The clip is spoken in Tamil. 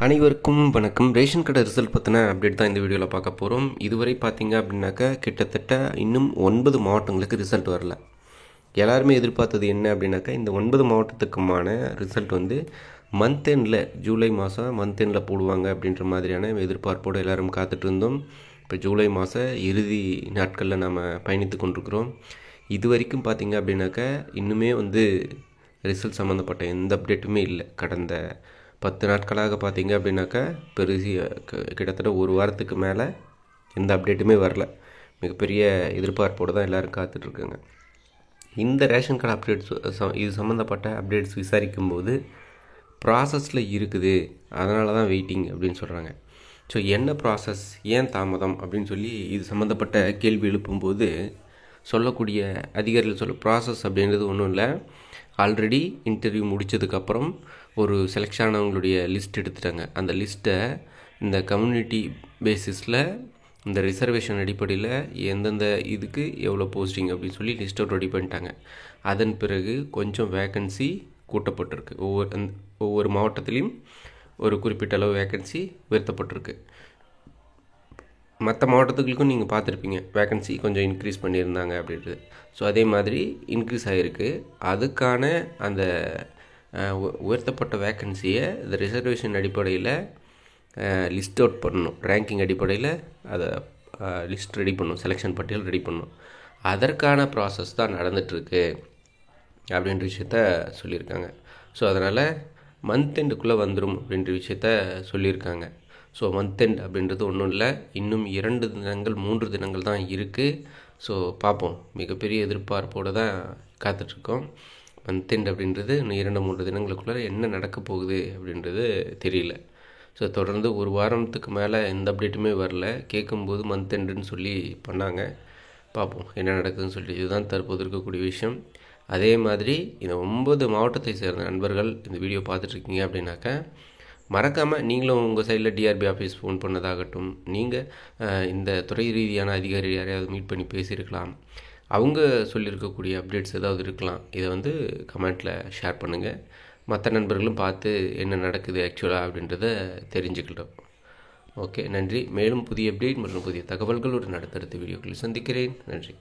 அனைவருக்கும் வணக்கம். ரேஷன் கடை ரிசல்ட் பற்றின அப்டேட் தான் இந்த வீடியோவில் பார்க்க போகிறோம். இதுவரை பார்த்தீங்க அப்படின்னாக்கா கிட்டத்தட்ட இன்னும் 9 மாவட்டங்களுக்கு ரிசல்ட் வரல. எல்லாருமே எதிர்பார்த்தது என்ன அப்படின்னாக்கா இந்த 9 மாவட்டத்துக்குமான ரிசல்ட் மந்த் எண்டில், ஜூலை மாதம் மந்த் எண்டில் போடுவாங்க அப்படின்ற மாதிரியான எதிர்பார்ப்போடு எல்லோரும் காத்துட்டு இருந்தோம். இப்போ ஜூலை மாதம் இறுதி நாட்களில் நாம் பயணித்து கொண்டிருக்கிறோம். இது வரைக்கும் பார்த்தீங்க அப்படின்னாக்கா இன்னுமே ரிசல்ட் சம்மந்தப்பட்ட எந்த அப்டேட்டுமே இல்லை. கடந்த 10 நாட்களாக பார்த்தீங்க அப்படின்னாக்கா கிட்டத்தட்ட ஒரு வாரத்துக்கு மேலே எந்த அப்டேட்டுமே வரல. மிகப்பெரிய எதிர்பார்ப்போடு தான் எல்லோரும் காத்துட்ருக்குங்க. இந்த ரேஷன் கார்டு அப்டேட்ஸ் இது சம்மந்தப்பட்ட அப்டேட்ஸ் விசாரிக்கும்போது ப்ராசஸில் இருக்குது, அதனால தான் வெயிட்டிங் அப்படின்னு சொல்கிறாங்க. ஸோ என்ன ப்ராசஸ், ஏன் தாமதம் அப்படின்னு சொல்லி இது சம்மந்தப்பட்ட கேள்வி எழுப்பும்போது சொல்லக்கூடிய அதிகாரிகள் ப்ராசஸ் அப்படின்றது ஒன்றும் இல்லை. ஆல்ரெடி இன்டர்வியூ முடித்ததுக்கப்புறம் ஒரு செலெக்ஷன் ஆனவங்களுடைய லிஸ்ட் எடுத்துட்டாங்க. அந்த லிஸ்ட்டை இந்த கம்யூனிட்டி பேசிஸில், இந்த ரிசர்வேஷன் அடிப்படையில் எந்தெந்த இதுக்கு எவ்வளோ போஸ்டிங் அப்படின்னு சொல்லி லிஸ்ட் அவுட் ரெடி பண்ணிட்டாங்க. அதன் பிறகு கொஞ்சம் வேக்கன்சி கூட்டப்பட்டிருக்கு. ஒவ்வொரு மாவட்டத்திலையும் ஒரு குறிப்பிட்ட அளவு வேக்கன்சி உயர்த்தப்பட்டிருக்கு. மற்ற மாவட்டத்துகளுக்கும் நீங்கள் பார்த்துருப்பீங்க, வேக்கன்சி கொஞ்சம் இன்க்ரீஸ் பண்ணியிருந்தாங்க அப்படின்றது. ஸோ அதே மாதிரி இன்க்ரீஸ் ஆகிருக்கு. அதுக்கான அந்த உயர்த்தப்பட்ட வேக்கன்சியை இந்த ரிசர்வேஷன் அடிப்படையில் லிஸ்ட் அவுட் பண்ணணும். ரேங்கிங் அடிப்படையில் அதை லிஸ்ட் ரெடி பண்ணணும், செலெக்ஷன் பட்டியல் ரெடி பண்ணணும். அதற்கான ப்ராசஸ் தான் நடந்துகிட்ருக்கு அப்படின்ற விஷயத்த சொல்லியிருக்காங்க. ஸோ அதனால் மந்த் எண்டுக்குள்ளே வந்துடும் அப்படின்ற விஷயத்த சொல்லியிருக்காங்க. ஸோ மந்த் எண்ட் அப்படின்றது ஒன்றும் இல்லை, இன்னும் 2 தினங்கள் 3 தினங்கள் தான் இருக்குது. ஸோ பார்ப்போம், மிகப்பெரிய எதிர்பார்ப்போடு தான் காத்துட்ருக்கோம். மந்த் எண்ட் அப்படின்றது இன்னும் 2-3 தினங்களுக்குள்ளே என்ன நடக்க போகுது அப்படின்றது தெரியல. ஸோ தொடர்ந்து ஒரு வாரத்துக்கு மேலே எந்த அப்டேட்டுமே வரல. கேட்கும்போது மந்த் எண்டுன்னு சொல்லி பண்ணாங்க. பார்ப்போம் என்ன நடக்குதுன்னு சொல்லி. இதுதான் தற்போது இருக்கக்கூடிய விஷயம். அதே மாதிரி இந்த 9 மாவட்டத்தை சேர்ந்த நண்பர்கள் இந்த வீடியோ பார்த்துட்ருக்கீங்க அப்படின்னாக்கா மறக்காமல் நீங்களும் உங்கள் சைடில் டிஆர்பி ஆஃபீஸ் ஃபோன் பண்ணதாகட்டும், நீங்கள் இந்த துறை ரீதியான அதிகாரி யாரையாவது மீட் பண்ணி பேசியிருக்கலாம், அவங்க சொல்லியிருக்கக்கூடிய அப்டேட்ஸ் ஏதாவது இருக்கலாம். இதை கமெண்ட்டில் ஷேர் பண்ணுங்கள். மற்ற நண்பர்களும் பார்த்து என்ன நடக்குது ஆக்சுவலாக அப்படின்றத தெரிஞ்சுக்கிட்டோம். ஓகே, நன்றி. மேலும் புதிய அப்டேட் மற்றும் புதிய தகவல்கள் ஒரு அடுத்தடுத்த வீடியோக்களில் சந்திக்கிறேன். நன்றி.